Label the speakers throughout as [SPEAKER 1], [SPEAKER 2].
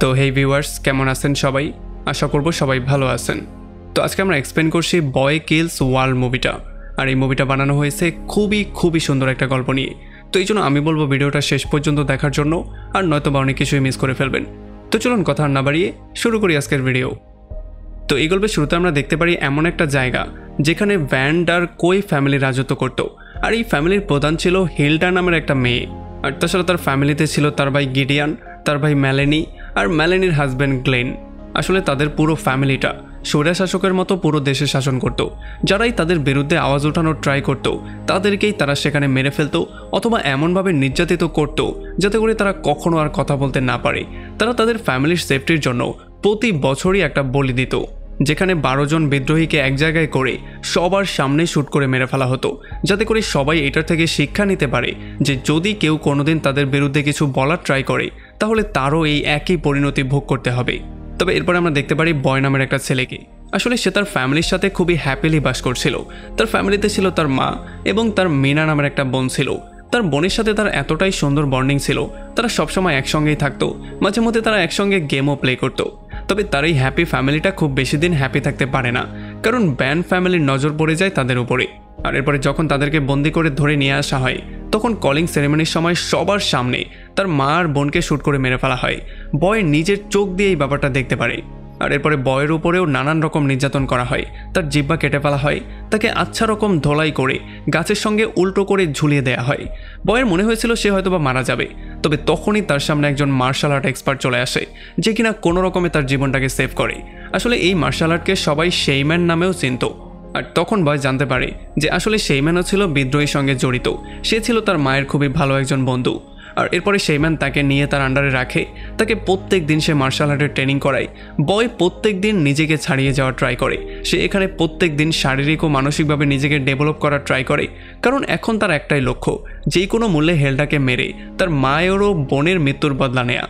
[SPEAKER 1] তো হেই ভিউয়ার্স, কেমন আছেন সবাই? আশা করব সবাই ভালো আছেন। তো আজকে আমরা এক্সপ্লেন করছি বয় কিলস ওয়ার্ল্ড মুভিটা। আর এই মুভিটা বানানো হয়েছে খুবই সুন্দর একটা গল্প নিয়ে। তো এই জন্য আমি বলবো ভিডিওটা শেষ পর্যন্ত দেখার জন্য, আর নয়তো বা অনেক কিছুই মিস করে ফেলবেন। তো চলুন কথা না বাড়িয়ে শুরু করি আজকের ভিডিও। তো এই গল্পের শুরুতে আমরা দেখতে পারি এমন একটা জায়গা যেখানে ভ্যান্ড আর কোই ফ্যামিলি রাজত্ব করত। আর এই ফ্যামিলির প্রধান ছিল হিল্ডা নামের একটা মেয়ে। আর তাছাড়া তার ফ্যামিলিতে ছিল তার ভাই গিডিয়ান, তার ভাই ম্যালেনি আর ম্যালেনির হাজব্যান্ড গ্লেন। আসলে তাদের পুরো ফ্যামিলিটা স্বৈরশাসকের মতো পুরো দেশে শাসন করত। যারাই তাদের বিরুদ্ধে আওয়াজ ওঠানোর ট্রাই করত তাদেরকেই তারা সেখানে মেরে ফেলত অথবা এমনভাবে নির্যাতিত করত যাতে করে তারা কখনো আর কথা বলতে না পারে। তারা তাদের ফ্যামিলির সেফটির জন্য প্রতি বছরই একটা বলি দিত, যেখানে 12 জন বিদ্রোহীকে এক জায়গায় করে সবার সামনে শ্যুট করে মেরে ফেলা হতো, যাতে করে সবাই এটার থেকে শিক্ষা নিতে পারে যে যদি কেউ কোনোদিন তাদের বিরুদ্ধে কিছু বলার ট্রাই করে তাহলে তারও এই একই পরিণতি ভোগ করতে হবে। তবে এরপরে আমরা দেখতে পারি বয় নামের একটা ছেলেকে। আসলে সে তার ফ্যামিলির সাথে খুবই হ্যাপিলি বাস করছিল। তার ফ্যামিলিতে ছিল তার মা এবং তার মিনা নামের একটা বোন ছিল। তার বোনের সাথে তার এতটাই সুন্দর বন্ডিং ছিল, তারা সবসময় একসঙ্গেই থাকতো, মাঝে মধ্যে তারা একসঙ্গে গেমও প্লে করতো। তবে তার এই হ্যাপি ফ্যামিলিটা খুব বেশি দিন হ্যাপি থাকতে পারে না, কারণ ব্যান ফ্যামিলির নজর পড়ে যায় তাদের উপরে। আর এরপরে যখন তাদেরকে বন্দি করে ধরে নিয়ে আসা হয় তখন কলিং সেরেমনির সময় সবার সামনে তার মা আর বোনকে শ্যুট করে মেরে ফেলা হয়। বয় নিজের চোখ দিয়ে এই ব্যাপারটা দেখতে পারে। আর এরপরে বয়ের উপরেও নানান রকম নির্যাতন করা হয়, তার জিহ্বা কেটে ফেলা হয়, তাকে আচ্ছা রকম ধোলাই করে গাছের সঙ্গে উল্টো করে ঝুলিয়ে দেওয়া হয়। বয়ের মনে হয়েছিল সে হয়তোবা মারা যাবে, তবে তখনই তার সামনে একজন মার্শাল আর্ট এক্সপার্ট চলে আসে, যে কিনা কোনো রকমে তার জীবনটাকে সেভ করে। আসলে এই মার্শাল আর্টকে সবাই সেইম্যান নামেও চিনত। আর তখন বয় জানতে পারে যে আসলে সেইম্যানও ছিল বিদ্রোহীর সঙ্গে জড়িত। সে ছিল তার মায়ের খুবই ভালো একজন বন্ধু। আর এরপরে সেইম্যান তাকে নিয়ে তার আন্ডারে রাখে, তাকে প্রত্যেক দিন সে মার্শাল আর্টের ট্রেনিং করায়। বয় প্রত্যেক দিন নিজেকে ছাড়িয়ে যাওয়ার ট্রাই করে। সে এখানে প্রত্যেক দিন শারীরিক ও মানসিকভাবে নিজেকে ডেভেলপ করার ট্রাই করে, কারণ এখন তার একটাই লক্ষ্য, যে কোনো মূল্যে হেলডাকে মেরে তার মায়ের ও বোনের মৃত্যুর বদলা নেয়া।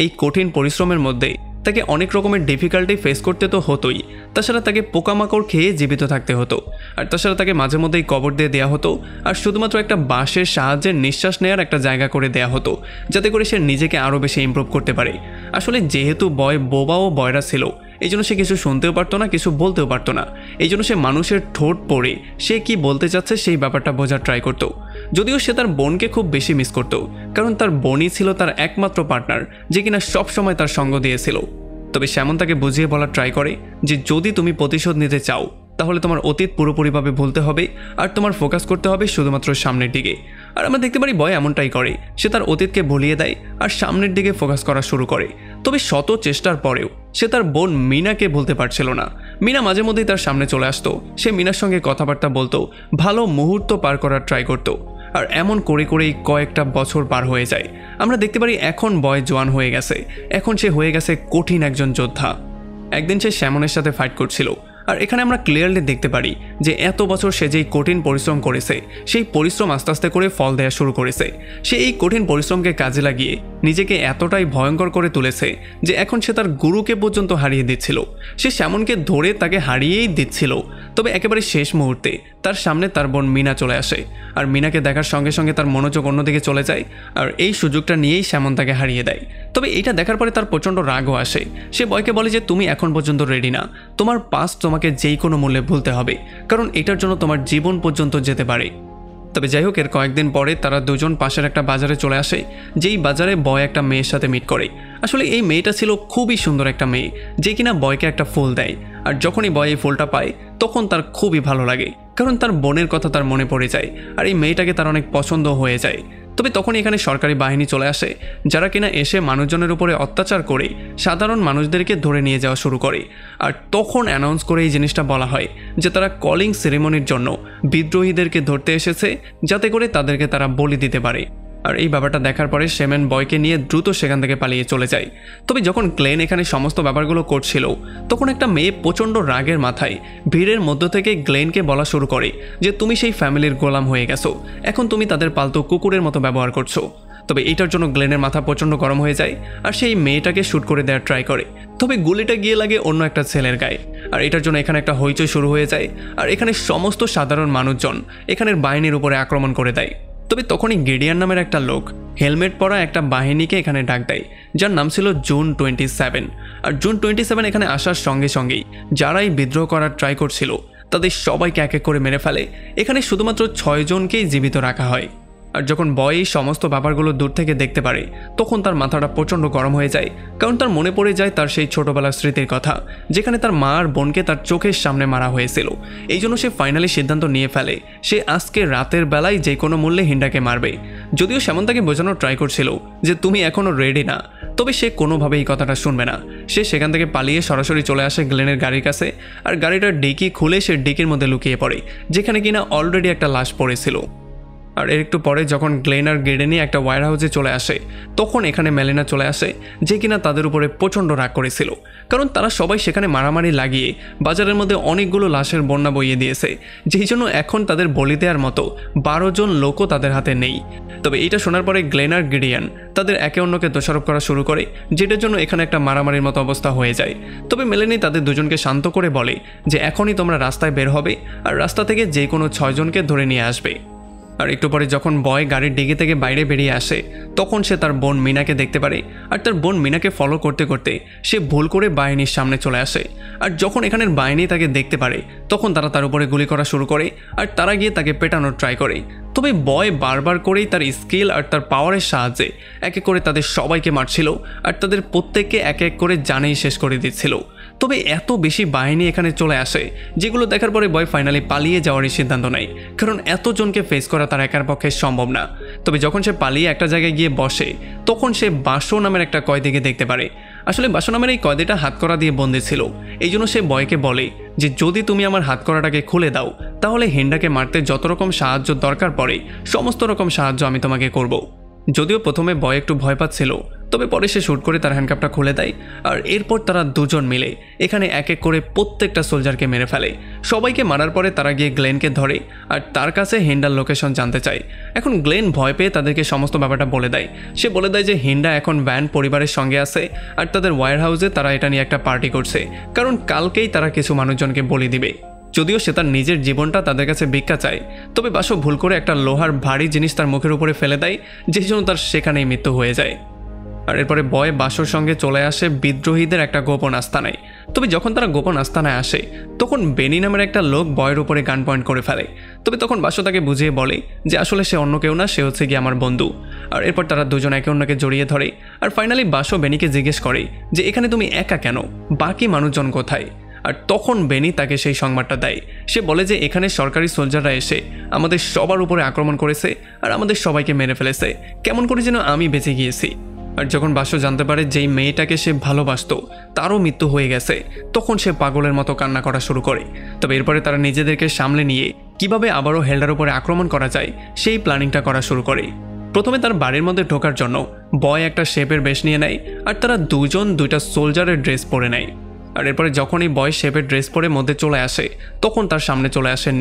[SPEAKER 1] এই কঠিন পরিশ্রমের মধ্যে তাকে অনেক রকমের ডিফিকাল্টি ফেস করতে তো হতোই, তাছাড়া তাকে পোকামাকড় খেয়ে জীবিত থাকতে হতো। আর তাছাড়া তাকে মাঝে মধ্যেই কবর দিয়ে দেওয়া হতো, আর শুধুমাত্র একটা বাঁশের সাহায্যে নিঃশ্বাস নেওয়ার একটা জায়গা করে দেওয়া হতো, যাতে করে সে নিজেকে আরও বেশি ইমপ্রুভ করতে পারে। আসলে যেহেতু বয় বোবা ও বয়রা ছিল, এই জন্য সে কিছু শুনতেও পারতো না, কিছু বলতেও পারতো না। এই জন্য সে মানুষের ঠোঁট পড়ে সে কি বলতে চাচ্ছে সেই ব্যাপারটা বোঝার ট্রাই করতো। যদিও সে তার বোনকে খুব বেশি মিস করতো, কারণ তার বোনই ছিল তার একমাত্র পার্টনার, যে কিনা সবসময় তার সঙ্গ দিয়েছিল। তবে শ্যামন তাকে বুঝিয়ে বলার ট্রাই করে যে যদি তুমি প্রতিশোধ নিতে চাও তাহলে তোমার অতীত পুরোপুরিভাবে ভুলতে হবে, আর তোমার ফোকাস করতে হবে শুধুমাত্র সামনের দিকে। আর আমরা দেখতে পারি বয় এমনটাই করে, সে তার অতীতকে ভুলিয়ে দেয় আর সামনের দিকে ফোকাস করা শুরু করে। তবে শত চেষ্টার পরেও সে তার বোন মিনাকে ভুলতে পারছিল না। মিনা মাঝে মধ্যেই তার সামনে চলে আসতো, সে মিনার সঙ্গে কথাবার্তা বলতো, ভালো মুহূর্ত পার করার ট্রাই করতো। আর এমন করে করেই কয়েকটা বছর পার হয়ে যায়। আমরা দেখতে পারি এখন বয় জোয়ান হয়ে গেছে, এখন সে হয়ে গেছে কঠিন একজন যোদ্ধা। একদিন সে শ্যামনের সাথে ফাইট করছিল, আর এখানে আমরা ক্লিয়ারলি দেখতে পারি যে এত বছর সে যেই কঠিন পরিশ্রম করেছে সেই পরিশ্রম আস্তে আস্তে করে ফল দেওয়া শুরু করেছে। সে এই কঠিন পরিশ্রমকে কাজে লাগিয়ে নিজেকে এতটাই ভয়ঙ্কর করে তুলেছে যে এখন সে তার গুরুকে পর্যন্ত হারিয়ে দিচ্ছিল। সে শ্যামনকে ধরে তাকে হারিয়েই দিচ্ছিল। তবে একেবারে শেষ মুহূর্তে তার সামনে তার বোন মিনা চলে আসে, আর মিনাকে দেখার সঙ্গে সঙ্গে তার মনোযোগ অন্যদিকে চলে যায়, আর এই সুযোগটা নিয়েই শ্যামন তাকে হারিয়ে দেয়। তবে এটা দেখার পরে তার প্রচণ্ড রাগও আসে। সে বয়কে বলে যে তুমি এখন পর্যন্ত রেডি না, তোমার পাস্ট তোমাকে যেই কোনো মূল্যে ভুলতে হবে, কারণ এটার জন্য তোমার জীবন পর্যন্ত যেতে পারে। তবে যাই হোক, এর কয়েকদিন পরে তারা দুজন পাশের একটা বাজারে চলে আসে, যেই বাজারে বয় একটা মেয়ের সাথে মিট করে। আসলে এই মেয়েটা ছিল খুবই সুন্দর একটা মেয়ে, যে কিনা বয়কে একটা ফুল দেয়। আর যখনই বয় এই ফুলটা পায় তখন তার খুবই ভালো লাগে, কারণ তার বোনের কথা তার মনে পড়ে যায়, আর এই মেয়েটাকে তার অনেক পছন্দ হয়ে যায়। তবে তখন এখানে সরকারি বাহিনী চলে আসে, যারা কিনা এসে মানুষজনের উপরে অত্যাচার করে সাধারণ মানুষদেরকে ধরে নিয়ে যাওয়া শুরু করে। আর তখন অ্যানাউন্স করে এই জিনিসটা বলা হয় যে তারা কলিং সেরেমনির জন্য বিদ্রোহীদেরকে ধরতে এসেছে, যাতে করে তাদেরকে তারা বলি দিতে পারে। আর এই ব্যাপারটা দেখার পরে শ্যামন বয়কে নিয়ে দ্রুত সেখান থেকে পালিয়ে চলে যায়। তবে যখন গ্লেন এখানে সমস্ত ব্যাপারগুলো করছিল তখন একটা মেয়ে প্রচণ্ড রাগের মাথায় ভিড়ের মধ্য থেকে গ্লেনকে বলা শুরু করে যে তুমি সেই ফ্যামিলির গোলাম হয়ে গেছো, এখন তুমি তাদের পালতু কুকুরের মতো ব্যবহার করছো। তবে এটার জন্য গ্লেনের মাথা প্রচণ্ড গরম হয়ে যায়, আর সেই মেয়েটাকে শ্যুট করে দেওয়ার ট্রাই করে। তবে গুলিটা গিয়ে লাগে অন্য একটা ছেলের গায়ে, আর এটার জন্য এখানে একটা হইচই শুরু হয়ে যায়। আর এখানে সমস্ত সাধারণ মানুষজন এখানের বাহিনীর উপরে আক্রমণ করে দেয়। তবে তখনই গিডিয়ান নামের একটা লোক হেলমেট পরা একটা বাহিনীকে এখানে ডাক দেয়, যার নাম ছিল জুন 27। আর জুন 27 এখানে আসার সঙ্গে সঙ্গেই যারাই বিদ্রোহ করার ট্রাই করছিল তাদের সবাইকে এক এক করে মেরে ফেলে। এখানে শুধুমাত্র 6 জনকেই জীবিত রাখা হয়। আর যখন বয় এই সমস্ত ব্যাপারগুলো দূর থেকে দেখতে পারে তখন তার মাথাটা প্রচণ্ড গরম হয়ে যায়, কারণ তার মনে পড়ে যায় তার সেই ছোটবেলার স্মৃতির কথা, যেখানে তার মা আর বোনকে তার চোখের সামনে মারা হয়েছিল। এই জন্য সে ফাইনালি সিদ্ধান্ত নিয়ে ফেলে সে আজকে রাতের বেলায় যে কোনো মূল্যে হিন্ডাকে মারবে। যদিও সেমন তাকে বোঝানোর ট্রাই করছিল যে তুমি এখনও রেডি না, তবে সে কোনোভাবে এই কথাটা শুনবে না। সে সেখান থেকে পালিয়ে সরাসরি চলে আসে গ্লেনের গাড়ির কাছে, আর গাড়িটার ডিকি খুলে সে ডিকির মধ্যে লুকিয়ে পড়ে, যেখানে কিনা অলরেডি একটা লাশ পড়েছিল। আর এর একটু পরে যখন গ্লেন আর গিডেনি একটা ওয়্যার হাউসে চলে আসে তখন এখানে মেলিনা চলে আসে, যে কিনা তাদের উপরে প্রচণ্ড রাগ করেছিল, কারণ তারা সবাই সেখানে মারামারি লাগিয়ে বাজারের মধ্যে অনেকগুলো লাশের বন্যা বইয়ে দিয়েছে, যেই জন্য এখন তাদের বলি দেওয়ার মতো 12 জন লোকও তাদের হাতে নেই। তবে এটা শোনার পরে গ্লেন আর গিডিয়ান তাদের একে অন্যকে দোষারোপ করা শুরু করে, যেটার জন্য এখানে একটা মারামারির মতো অবস্থা হয়ে যায়। তবে মেলেনি তাদের দুজনকে শান্ত করে বলে যে এখনই তোমরা রাস্তায় বের হবে আর রাস্তা থেকে যে কোনো 6 জনকে ধরে নিয়ে আসবে। আর একটু পরে যখন বয় গাড়ির ডিগি থেকে বাইরে বেরিয়ে আসে তখন সে তার বোন মিনাকে দেখতে পারে, আর তার বোন মিনাকে ফলো করতে করতে সে ভুল করে বাহিনীর সামনে চলে আসে। আর যখন এখানের বাহিনী তাকে দেখতে পারে তখন তারা তার উপরে গুলি করা শুরু করে, আর তারা গিয়ে তাকে পেটানোর ট্রাই করে। তবে বয় বারবার করেই তার স্কিল আর তার পাওয়ারের সাহায্যে এক এক করে তাদের সবাইকে মারছিল, আর তাদের প্রত্যেককে এক এক করে জানেই শেষ করে দিচ্ছিল। তবে এত বেশি বাহিনী এখানে চলে আসে যেগুলো দেখার পরে বয় ফাইনালি পালিয়ে যাওয়ারই সিদ্ধান্ত নেয়, কারণ এতজনকে ফেস করা তার একার পক্ষে সম্ভব না। তবে যখন সে পালিয়ে একটা জায়গায় গিয়ে বসে তখন সে বাসো নামের একটা কয়েদিকে দেখতে পারে। আসলে বাসো নামের এই কয়েদিটা হাতকড়া দিয়ে বন্দী ছিল, এই জন্য সে বয়কে বলে যে যদি তুমি আমার হাতকড়াটাকে খুলে দাও তাহলে হিন্ডাকে মারতে যত রকম সাহায্য দরকার পড়ে সমস্ত রকম সাহায্য আমি তোমাকে করব। যদিও প্রথমে বয় একটু ভয় পাচ্ছিল, তবে পরে সে শ্যুট করে তার হ্যান্ডকাপটা খুলে দেয়, আর এরপর তারা দুজন মিলে এখানে এক এক করে প্রত্যেকটা সোলজারকে মেরে ফেলে। সবাইকে মারার পরে তারা গিয়ে গ্লেনকে ধরে আর তার কাছে হিন্ডার লোকেশন জানতে চায়। এখন গ্লেন ভয় পেয়ে তাদেরকে সমস্ত ব্যাপারটা বলে দেয়। সে বলে দেয় যে হিন্ডা এখন ভ্যান পরিবারের সঙ্গে আছে আর তাদের ওয়্যার হাউসে তারা এটা নিয়ে একটা পার্টি করছে, কারণ কালকেই তারা কিছু মানুষজনকে বলি দিবে। যদিও সে তার নিজের জীবনটা তাদের কাছে ভিক্ষা চায়, তবে বাসো ভুল করে একটা লোহার ভারী জিনিস তার মুখের উপরে ফেলে দেয়, যেই জন্য তার সেখানেই মৃত্যু হয়ে যায়। আর এরপরে বয় বাসোর সঙ্গে চলে আসে বিদ্রোহীদের একটা গোপন আস্তানায়। তবে যখন তারা গোপন আস্তানায় আসে তখন বেনি নামের একটা লোক বয়ের উপরে গান পয়েন্ট করে ফেলে। তবে তখন বাসো তাকে বুঝিয়ে বলে যে আসলে সে অন্য কেউ না, সে হচ্ছে গিয়ে আমার বন্ধু। আর এরপর তারা দুজন একে অন্যকে জড়িয়ে ধরে। আর ফাইনালি বাসো বেনিকে জিজ্ঞেস করে যে এখানে তুমি একা কেন, বাকি মানুষজন কোথায়? আর তখন বেনি তাকে সেই সংবাদটা দেয়। সে বলে যে এখানে সরকারি সোলজাররা এসে আমাদের সবার উপরে আক্রমণ করেছে আর আমাদের সবাইকে মেরে ফেলেছে, কেমন করে যেন আমি বেঁচে গিয়েছি। আর যখন বাসো জানতে পারে যেই মেয়েটাকে সে ভালোবাসতো তারও মৃত্যু হয়ে গেছে তখন সে পাগলের মতো কান্না করা শুরু করে। তবে এরপরে তারা নিজেদেরকে সামলে নিয়ে কিভাবে আবারও হেল্ডার উপরে আক্রমণ করা যায় সেই প্ল্যানিংটা করা শুরু করে। প্রথমে তার বাড়ির মধ্যে ঢোকার জন্য বয় একটা শেপের বেশ নিয়ে নেয় আর তারা দুজন দুইটা সোলজারের ড্রেস পরে নেয়। আর এরপরে যখনই বয় শেপের ড্রেস পরে মধ্যে চলে আসে তখন তার সামনে চলে আসেন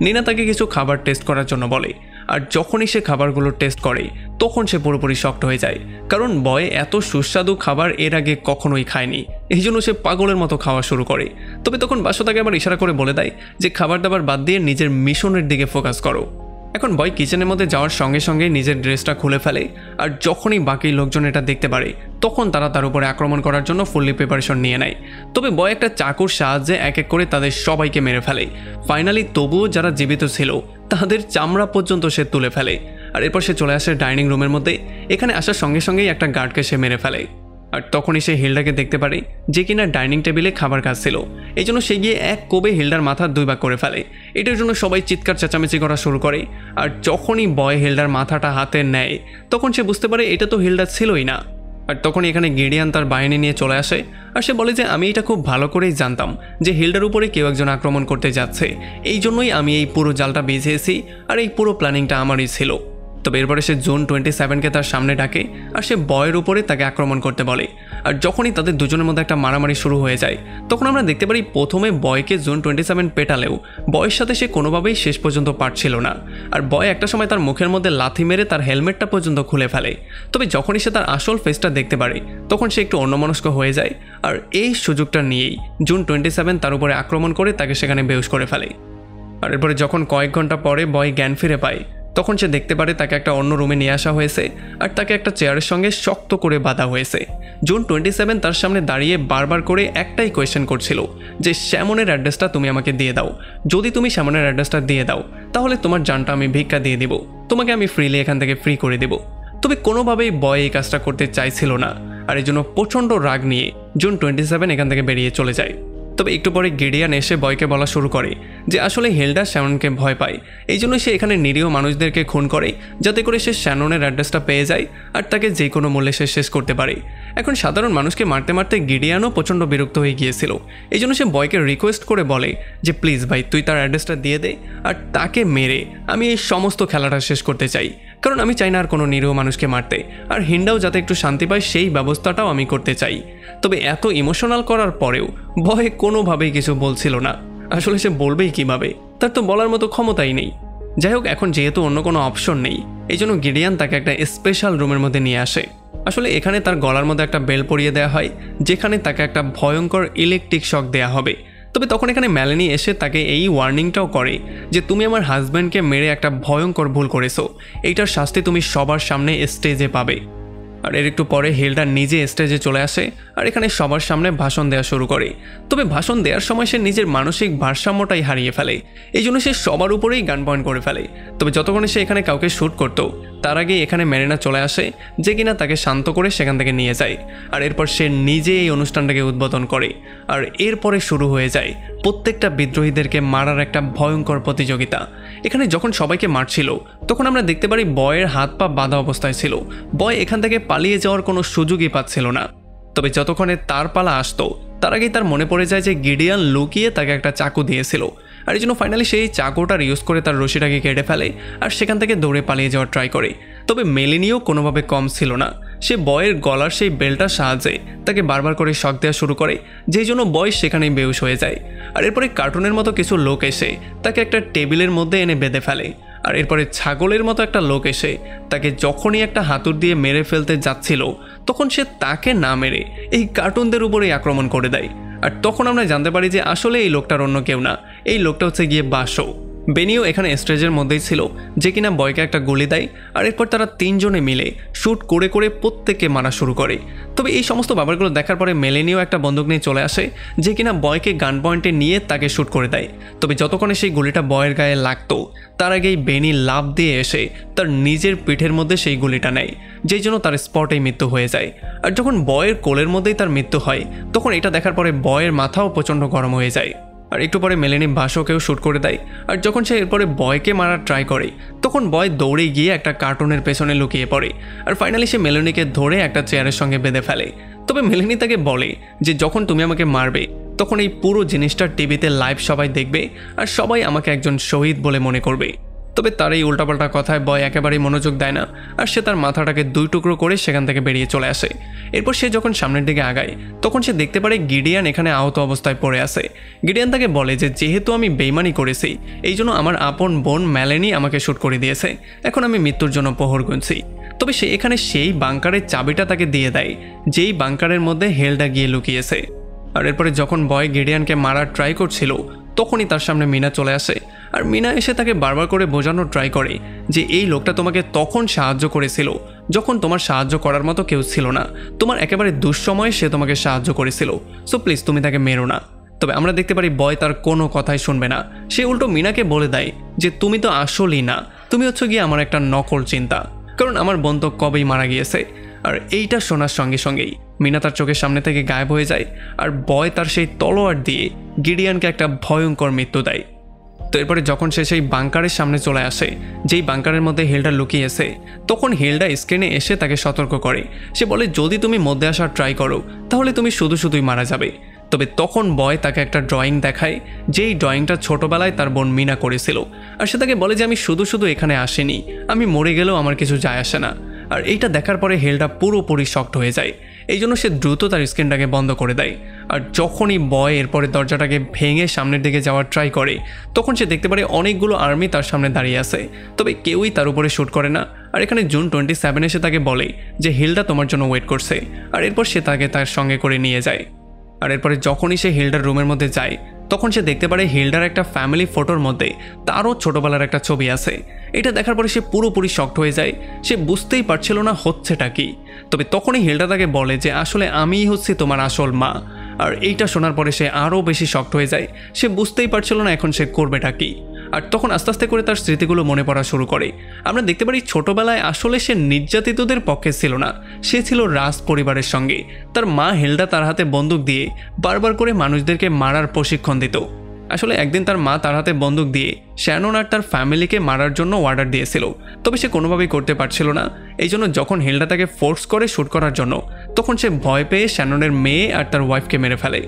[SPEAKER 1] নিনা তাকে কিছু খাবার টেস্ট করার জন্য বলে। আর যখনই সে খাবারগুলো টেস্ট করে তখন সে পুরোপুরি শকড হয়ে যায়, কারণ বয় এত সুস্বাদু খাবার এর আগে কখনোই খায়নি, এই জন্য সে পাগলের মতো খাওয়া শুরু করে। তবে তখন বাসো তাকে আবার ইশারা করে বলে দেয় যে খাবার দাবার বাদ দিয়ে নিজের মিশনের দিকে ফোকাস করো। এখন বয় কিচেনের মধ্যে যাওয়ার সঙ্গে সঙ্গে নিজের ড্রেসটা খুলে ফেলে, আর যখনই বাকি লোকজন এটা দেখতে পারে তখন তারা তার উপরে আক্রমণ করার জন্য ফুললি প্রিপারেশন নিয়ে নেয়। তবে বয় একটা চাকুর সাহায্যে এক এক করে তাদের সবাইকে মেরে ফেলে। ফাইনালি তবুও যারা জীবিত ছিল তাদের চামড়া পর্যন্ত সে তুলে ফেলে। আর এরপর সে চলে আসে ডাইনিং রুমের মধ্যে। এখানে আসার সঙ্গে সঙ্গেই একটা গার্ডকে সে মেরে ফেলে। আর তখনই সে হিল্ডাকে দেখতে পারে যে কিনা ডাইনিং টেবিলে খাবার খাচ্ছিল, এই জন্য সে গিয়ে এক কোবে হিল্ডার মাথা 2 ভাগ করে ফেলে। এটার জন্য সবাই চিৎকার চেঁচামেচি করা শুরু করে। আর যখনই বয় হিল্ডার মাথাটা হাতে নেয় তখন সে বুঝতে পারে এটা তো হিল্ডার ছিলই না। আর তখনই এখানে গিডিয়ান তার বাহিনী নিয়ে চলে আসে, আর সে বলে যে আমি এটা খুব ভালো করেই জানতাম যে হিল্ডার উপরে কেউ একজন আক্রমণ করতে যাচ্ছে, এই জন্যই আমি এই পুরো জালটা বিছিয়েছি আর এই পুরো প্ল্যানিংটা আমারই ছিল। তবে এরপরে সে জুন 27কে তার সামনে ডাকে আর সে বয়ের উপরে তাকে আক্রমণ করতে বলে। আর যখনই তাদের দুজনের মধ্যে একটা মারামারি শুরু হয়ে যায় তখন আমরা দেখতে পারি প্রথমে বয়কে জুন 27 পেটালেও বয়ের সাথে সে কোনোভাবেই শেষ পর্যন্ত পারছিল না। আর বয় একটা সময় তার মুখের মধ্যে লাথি মেরে তার হেলমেটটা পর্যন্ত খুলে ফেলে। তবে যখনই সে তার আসল ফেসটা দেখতে পারে তখন সে একটু অন্যমনস্ক হয়ে যায়, আর এই সুযোগটা নিয়েই জুন 27 তার উপরে আক্রমণ করে তাকে সেখানে বেহুশ করে ফেলে। আর এরপরে যখন কয়েক ঘন্টা পরে বয় জ্ঞান ফিরে পায় তখন সে দেখতে পারে তাকে একটা অন্য রুমে নিয়ে আসা হয়েছে আর তাকে একটা চেয়ারের সঙ্গে শক্ত করে বাঁধা হয়েছে। জুন 27 তার সামনে দাঁড়িয়ে বারবার করে একটাই কোয়েশ্চেন করছিল যে শ্যামনের অ্যাড্রেসটা তুমি আমাকে দিয়ে দাও, যদি তুমি শ্যামনের অ্যাড্রেসটা দিয়ে দাও তাহলে তোমার জানটা আমি ভিক্ষা দিয়ে দিব, তোমাকে আমি ফ্রিলি এখান থেকে ফ্রি করে দেব। তবে কোনোভাবেই বয় এই কাজটা করতে চাইছিল না আর এই জন্য প্রচণ্ড রাগ নিয়ে জুন 27 এখান থেকে বেরিয়ে চলে যায়। তবে একটু পরে গিডিয়ান এসে বয়কে বলা শুরু করে যে আসলে হেলডা শ্যাননকে ভয় পায়, এই জন্য সে এখানে নিরীহ মানুষদেরকে খুন করে যাতে করে সে শ্যাননের অ্যাড্রেসটা পেয়ে যায় আর তাকে যে কোনো মূল্যে সে শেষ করতে পারে। এখন সাধারণ মানুষকে মারতে মারতে গিডিয়ানও প্রচণ্ড বিরক্ত হয়ে গিয়েছিল, এই জন্য সে বয়কে রিকোয়েস্ট করে বলে যে প্লিজ ভাই তুই তার অ্যাড্রেসটা দিয়ে দে আর তাকে মেরে আমি এই সমস্ত খেলাটা শেষ করতে চাই, কারণ আমি চাই না আর কোনো নিরীহ মানুষকে মারতে, আর হিন্ডাও যাতে একটু শান্তি পায় সেই ব্যবস্থাটাও আমি করতে চাই। তবে এত ইমোশনাল করার পরেও ভয় কোনোভাবেই কিছু বলছিল না, আসলে সে বলবেই কিভাবে, তার তো বলার মতো ক্ষমতাই নেই। যাই হোক, এখন যেহেতু অন্য কোনো অপশন নেই এই জন্য গিডিয়ান তাকে একটা স্পেশাল রুমের মধ্যে নিয়ে আসে। আসলে এখানে তার গলার মধ্যে একটা বেল পরিয়ে দেওয়া হয় যেখানে তাকে একটা ভয়ঙ্কর ইলেকট্রিক শক দেওয়া হবে। তবে তখন এখানে মেলানি এসে তাকে এই ওয়ার্নিংটাও করে যে তুমি আমার হাজব্যান্ডকে মেরে একটা ভয়ঙ্কর ভুল করেছো, এইটার শাস্তি তুমি সবার সামনে স্টেজে পাবে। আর এর একটু পরে হেলডা নিজে স্টেজে চলে আসে আর এখানে সবার সামনে ভাষণ দেওয়া শুরু করে। তবে ভাষণ দেওয়ার সময় সে নিজের মানসিক ভারসাম্যটাই হারিয়ে ফেলে, এই জন্য সে সবার উপরেই গান পয়েন্ট করে ফেলে। তবে যতক্ষণে সে এখানে কাউকে শ্যুট করতো তার আগে এখানে মেরিনা চলে আসে যে কিনা তাকে শান্ত করে সেখান থেকে নিয়ে যায়। আর এরপর সে নিজে এই অনুষ্ঠানটাকে উদ্বোধন করে আর এরপরে শুরু হয়ে যায় প্রত্যেকটা বিদ্রোহীদেরকে মারার একটা ভয়ঙ্কর প্রতিযোগিতা। এখানে যখন সবাইকে মারছিল তখন আমরা দেখতে পারি বয়ের হাত পা বাঁধা অবস্থায় ছিল, বয় এখান থেকে পালিয়ে যাওয়ার কোনো সুযোগই পাচ্ছিল না। তবে যতক্ষণে তার পালা আসতো তার আগেই তার মনে পড়ে যায় যে গিডিয়ান লুকিয়ে তাকে একটা চাকু দিয়েছিল, আর এই জন্য ফাইনালি সেই চাকুটার ইউজ করে তার রশিটাকে কেটে ফেলে আর সেখান থেকে দৌড়ে পালিয়ে যাওয়ার ট্রাই করে। তবে মেলিনিও কোনোভাবে কম ছিল না, সে বয়ের গলার সেই বেল্টটার সাহায্যে তাকে বারবার করে শক দেওয়া শুরু করে, যেই জন্য বয় সেখানেই বেহুশ হয়ে যায়। আর এরপরে কার্টুনের মতো কিছু লোক এসে তাকে একটা টেবিলের মধ্যে এনে বেঁধে ফেলে। আর এরপরে ছাগলের মতো একটা লোক এসে তাকে যখনই একটা হাতুড় দিয়ে মেরে ফেলতে যাচ্ছিল তখন সে তাকে না মেরে এই কার্টুনদের উপরেই আক্রমণ করে দেয়। আর তখন আমরা জানতে পারি যে আসলে এই লোকটার অন্য কেউ না, এই লোকটা হচ্ছে গিয়ে বাসো। বেনিও এখানে স্টেজের মধ্যেই ছিল যে কিনা বয়কে একটা গুলি দেয় আর এরপর তারা তিনজনে মিলে শ্যুট করে করে প্রত্যেককে মারা শুরু করে। তবে এই সমস্ত ব্যাপারগুলো দেখার পরে মেলেনিও একটা বন্দুক নিয়ে চলে আসে যে কিনা বয়কে গান পয়েন্টে নিয়ে তাকে শ্যুট করে দেয়। তবে যতক্ষণে সেই গুলিটা বয়ের গায়ে লাগতো তার আগেই বেনি লাফ দিয়ে এসে তার নিজের পিঠের মধ্যে সেই গুলিটা নেয়, যেই জন্য তার স্পটেই মৃত্যু হয়ে যায়। আর যখন বয়ের কোলের মধ্যেই তার মৃত্যু হয় তখন এটা দেখার পরে বয়ের মাথাও প্রচণ্ড গরম হয়ে যায়। আর একটু পরে মেলেনি বাসোকেও শ্যুট করে দেয়। আর যখন সে এরপরে বয়কে মারার ট্রাই করে তখন বয় দৌড়ে গিয়ে একটা কার্টুনের পেছনে লুকিয়ে পড়ে আর ফাইনালি সে মেলেনিকে ধরে একটা চেয়ারের সঙ্গে বেঁধে ফেলে। তবে মেলেনি তাকে বলে যে যখন তুমি আমাকে মারবে তখন এই পুরো জিনিসটা টিভিতে লাইভ সবাই দেখবে আর সবাই আমাকে একজন শহীদ বলে মনে করবে। তবে তার এই উল্টাপাল্টা কথায় বয় একেবারেই মনোযোগ দেয় না আর সে তার মাথাটাকে দুই টুকরো করে সেখান থেকে বেরিয়ে চলে আসে। এরপর সে যখন সামনের দিকে আগায় তখন সে দেখতে পারে গিডিয়ান এখানে আহত অবস্থায় পড়ে আছে। গিডিয়ান তাকে বলে যে যেহেতু আমি বেইমানি করেছি এই জন্য আমার আপন বোন মেলেনি আমাকে শ্যুট করে দিয়েছে, এখন আমি মৃত্যুর জন্য প্রহর গুনছি। তবে সে এখানে সেই বাংকারের চাবিটা তাকে দিয়ে দেয় যেই বাংকারের মধ্যে হেলডা গিয়ে লুকিয়েছে। আর এরপরে যখন বয় গিডিয়ানকে মারার ট্রাই করছিল তখনই তার সামনে মিনা চলে আসে আর মিনা এসে তাকে বারবার করে বোঝানোর ট্রাই করে যে এই লোকটা তোমাকে তখন সাহায্য করেছিল যখন তোমার সাহায্য করার মতো কেউ ছিল না, তোমার একেবারে দুঃসময়ে সে তোমাকে সাহায্য করেছিল, সো প্লিজ তুমি তাকে মেরো না। তবে আমরা দেখতে পারি বয় তার কোনো কথাই শুনবে না, সে উল্টো মিনাকে বলে দেয় যে তুমি তো আসলেই না, তুমি হচ্ছে গিয়ে আমার একটা নকল চিন্তা, কারণ আমার বোন তো কবেই মারা গিয়েছে। আর এইটা শোনার সঙ্গে সঙ্গেই মিনা তার চোখের সামনে থেকে গায়েব হয়ে যায় আর বয় তার সেই তলোয়ার দিয়ে গিডিয়ানকে একটা ভয়ঙ্কর মৃত্যু দেয়। তো এরপরে যখন সে সেই বাংকারের সামনে চলে আসে যেই বাংকারের মধ্যে হেলডা লুকিয়েছে তখন হেলডা স্ক্রিনে এসে তাকে সতর্ক করে, সে বলে যদি তুমি মধ্যে আসার ট্রাই করো তাহলে তুমি শুধুই মারা যাবে। তবে তখন বয় তাকে একটা ড্রয়িং দেখায় যেই ড্রয়িংটা ছোটবেলায় তার বোন মিনা করেছিল আর সে তাকে বলে যে আমি শুধু এখানে আসিনি, আমি মরে গেলেও আমার কিছু যায় আসে না। আর এইটা দেখার পরে হেলডা পুরোপুরি শকড হয়ে যায়, এই জন্য সে দ্রুত তার স্ক্রিনটাকে বন্ধ করে দেয়। আর যখনই বয় এরপরে দরজাটাকে ভেঙে সামনের দিকে যাওয়ার ট্রাই করে তখন সে দেখতে পারে অনেকগুলো আর্মি তার সামনে দাঁড়িয়ে আছে, তবে কেউই তার উপরে শ্যুট করে না। আর এখানে জুন 27 এসে তাকে বলে যে হিলডা তোমার জন্য ওয়েট করছে, আর এরপর সে তাকে তার সঙ্গে করে নিয়ে যায়। আর এরপরে যখনই সে হিলডার রুমের মধ্যে যায় তখন সে দেখতে পারে হিল্ডার একটা ফ্যামিলি ফটোর মধ্যে তারও ছোটবেলার একটা ছবি আছে। এটা দেখার পরে সে পুরোপুরি শকড হয়ে যায়, সে বুঝতেই পারছিল না হচ্ছেটা কি। তবে তখনই হিল্ডা তাকে বলে যে আসলে আমিই হচ্ছি তোমার আসল মা। আর এইটা শোনার পরে সে আরও বেশি শকড হয়ে যায়, সে বুঝতেই পারছিল না এখন সে করবেটা কি। আর তখন আস্তে আস্তে করে তার স্মৃতিগুলো মনে পড়া শুরু করে। আমরা দেখতে পারি ছোটবেলায় আসলে সে নির্যাতিতদের পক্ষে ছিল না, সে ছিল রাজ পরিবারের সঙ্গে। তার মা হিল্ডা তার হাতে বন্দুক দিয়ে বারবার করে মানুষদেরকে মারার প্রশিক্ষণ দিত। আসলে একদিন তার মা তার হাতে বন্দুক দিয়ে শ্যানন আর তার ফ্যামিলিকে মারার জন্য অর্ডার দিয়েছিল, তবে সে কোনোভাবেই করতে পারছিল না। এই জন্য যখন হিল্ডা তাকে ফোর্স করে শ্যুট করার জন্য, তখন সে ভয় পেয়ে শ্যাননের মেয়ে আর তার ওয়াইফকে মেরে ফেলে।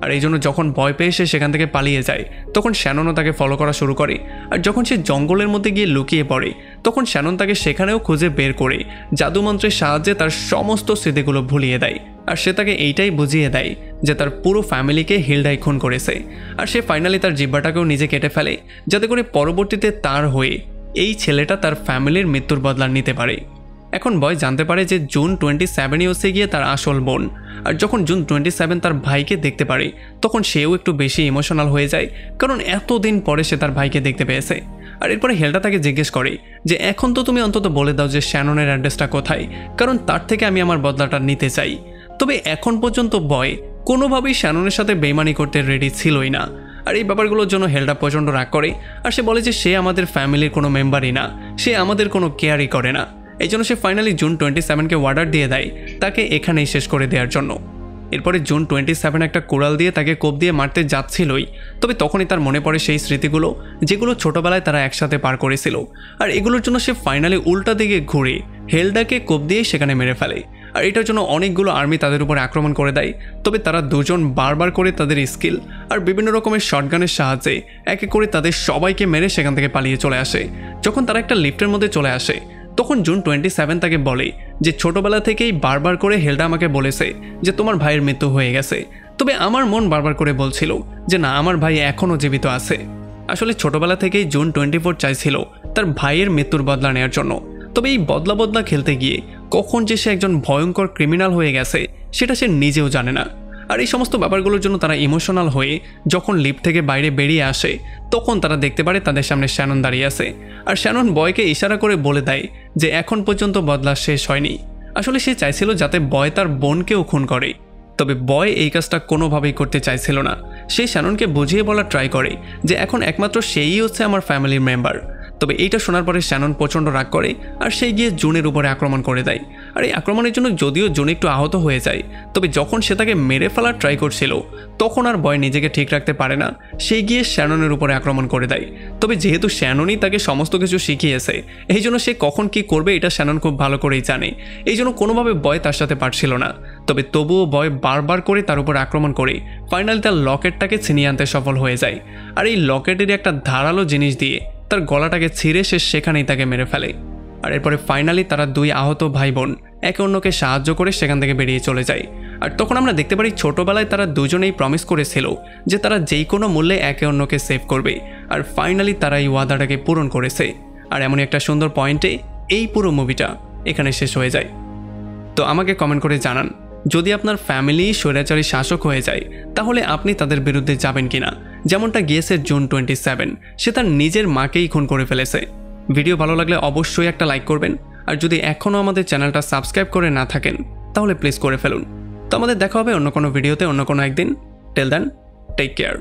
[SPEAKER 1] আর এই জন্য যখন ভয় পেয়ে সে সেখান থেকে পালিয়ে যায়, তখন শ্যাননও তাকে ফলো করা শুরু করে। আর যখন সে জঙ্গলের মধ্যে গিয়ে লুকিয়ে পড়ে, তখন শ্যানন তাকে সেখানেও খুঁজে বের করে জাদুমন্ত্রের সাহায্যে তার সমস্ত স্মৃতিগুলো ভুলিয়ে দেয়। আর সে তাকে এইটাই বুঝিয়ে দেয় যে তার পুরো ফ্যামিলিকে হিল্ডাই খুন করেছে। আর সে ফাইনালি তার জিহ্বাটাকেও নিজে কেটে ফেলে, যাতে করে পরবর্তীতে তার হয়ে এই ছেলেটা তার ফ্যামিলির মৃত্যুর বদলা নিতে পারে। এখন বয় জানতে পারে যে জুন 27ই হচ্ছে গিয়ে তার আসল বোন। আর যখন জুন 27 তার ভাইকে দেখতে পারে, তখন সেও একটু বেশি ইমোশনাল হয়ে যায়, কারণ এতদিন পরে সে তার ভাইকে দেখতে পেয়েছে। আর এরপরে হেল্ডা তাকে জিজ্ঞেস করে যে এখন তো তুমি অন্তত বলে দাও যে শ্যাননের অ্যাড্রেসটা কোথায়, কারণ তার থেকে আমি আমার বদলাটা নিতে চাই। তবে এখন পর্যন্ত বয় কোনোভাবেই শ্যাননের সাথে বেইমানি করতে রেডি ছিলই না। আর এই ব্যাপারগুলোর জন্য হেল্ডা প্রচণ্ড রাগ করে, আর সে বলে যে সে আমাদের ফ্যামিলির কোনো মেম্বারই না, সে আমাদের কোনো কেয়ারই করে না। এই জন্য সে ফাইনালি জুন 27কে অর্ডার দিয়ে দেয় তাকে এখানেই শেষ করে দেওয়ার জন্য। এরপরে জুন 27 একটা কোড়াল দিয়ে তাকে কোপ দিয়ে মারতে যাচ্ছিলই, তবে তখনই তার মনে পড়ে সেই স্মৃতিগুলো যেগুলো ছোটবেলায় তারা একসাথে পার করেছিল। আর এগুলোর জন্য সে ফাইনালি উল্টা দিকে ঘুরে হেল্ডাকে কোপ দিয়ে সেখানে মেরে ফেলে। আর এটার জন্য অনেকগুলো আর্মি তাদের উপর আক্রমণ করে দেয়, তবে তারা দুজন বারবার করে তাদের স্কিল আর বিভিন্ন রকমের শটগানের সাহায্যে একে করে তাদের সবাইকে মেরে সেখান থেকে পালিয়ে চলে আসে। যখন তারা একটা লিফটের মধ্যে চলে আসে, তখন জুন 27 তাকে বলে যে ছোটবেলা থেকেই বারবার করে হেল্ডা আমাকে বলেছে যে তোমার ভাইয়ের মৃত্যু হয়ে গেছে, তবে আমার মন বারবার করে বলছিল যে না, আমার ভাই এখনও জীবিত আছে। আসলে ছোটবেলা থেকেই জুন 24 চাইছিল তার ভাইয়ের মৃত্যুর বদলা নেওয়ার জন্য, তবে এই বদলা খেলতে গিয়ে কখন যে সে একজন ভয়ঙ্কর ক্রিমিনাল হয়ে গেছে সেটা সে নিজেও জানে না। আর এই সমস্ত ব্যাপারগুলোর জন্য তারা ইমোশনাল হয়ে যখন লিফট থেকে বাইরে বেরিয়ে আসে, তখন তারা দেখতে পারে তাদের সামনে শ্যানন দাঁড়িয়ে আছে। আর শ্যানন বয়কে ইশারা করে বলে দেয় যে এখন পর্যন্ত বদলা শেষ হয়নি। আসলে সে চাইছিল যাতে বয় তার বোনকেও খুন করে, তবে বয় এই কাজটা কোনোভাবেই করতে চাইছিল না। সে শ্যাননকে বুঝিয়ে বলার ট্রাই করে যে এখন একমাত্র সেই হচ্ছে আমার ফ্যামিলির মেম্বার। তবে এইটা শোনার পরে শ্যানন প্রচণ্ড রাগ করে, আর সে গিয়ে জুনের উপরে আক্রমণ করে দেয়। আর এই আক্রমণের জন্য যদিও জুন একটু আহত হয়ে যায়, তবে যখন সে তাকে মেরে ফেলার ট্রাই করছিল, তখন আর বয় নিজেকে ঠিক রাখতে পারে না, সে গিয়ে শ্যাননের উপরে আক্রমণ করে দেয়। তবে যেহেতু শ্যাননই তাকে সমস্ত কিছু শিখিয়েছে, এই জন্য সে কখন কি করবে এটা শ্যানন খুব ভালো করেই জানে। এই জন্য কোনোভাবে বয় তার সাথে পারছিল না। তবে তবুও বয় বারবার করে তার উপর আক্রমণ করে ফাইনালি তার লকেটটাকে ছিনিয়ে আনতে সফল হয়ে যায়। আর এই লকেটের একটা ধারালো জিনিস দিয়ে তার গলাটাকে ছিঁড়ে সে সেখানেই তাকে মেরে ফেলে। আর এরপরে ফাইনালি তারা দুই আহত ভাই বোন একে অন্যকে সাহায্য করে সেখান থেকে বেরিয়ে চলে যায়। আর তখন আমরা দেখতে পারি ছোটবেলায় তারা দুজনেই প্রমিস করেছিল যে তারা যেই কোনো মূল্যে একে অন্যকে সেভ করবে, আর ফাইনালি তারা এই ওয়াদাটাকে পূরণ করেছে। আর এমনই একটা সুন্দর পয়েন্টে এই পুরো মুভিটা এখানে শেষ হয়ে যায়। তো আমাকে কমেন্ট করে জানান, যদি আপনার ফ্যামিলি স্বৈরাচারী শাসক হয়ে যায় তাহলে আপনি তাদের বিরুদ্ধে যাবেন কিনা, যেমনটা গিয়েছে জুন 27, সে তার নিজের মাকেই খুন করে ফেলেছে। ভিডিও ভালো লাগলে অবশ্যই একটা লাইক করবেন, আর যদি এখনও আমাদের চ্যানেলটা সাবস্ক্রাইব করে না থাকেন তাহলে প্লিজ করে ফেলুন। তো আমাদের দেখা হবে অন্য কোনো ভিডিওতে অন্য কোনো একদিন। Till then, take care.